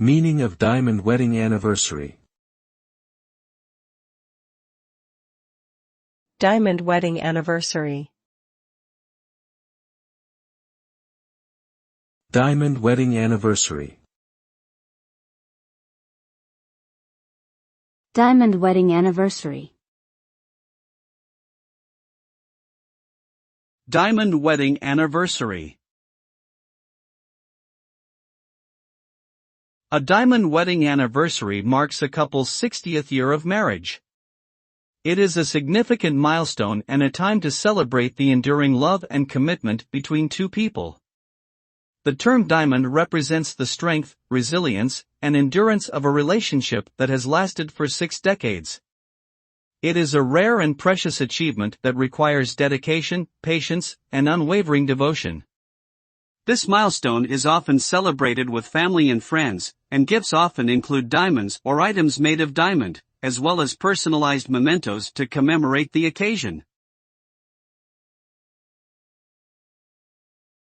Meaning of diamond wedding anniversary. Diamond wedding anniversary. Diamond wedding anniversary. Diamond wedding anniversary. Diamond wedding anniversary. A diamond wedding anniversary marks a couple's 60th year of marriage. It is a significant milestone and a time to celebrate the enduring love and commitment between two people. The term diamond represents the strength, resilience, and endurance of a relationship that has lasted for 6 decades. It is a rare and precious achievement that requires dedication, patience, and unwavering devotion. This milestone is often celebrated with family and friends, and gifts often include diamonds or items made of diamond, as well as personalized mementos to commemorate the occasion.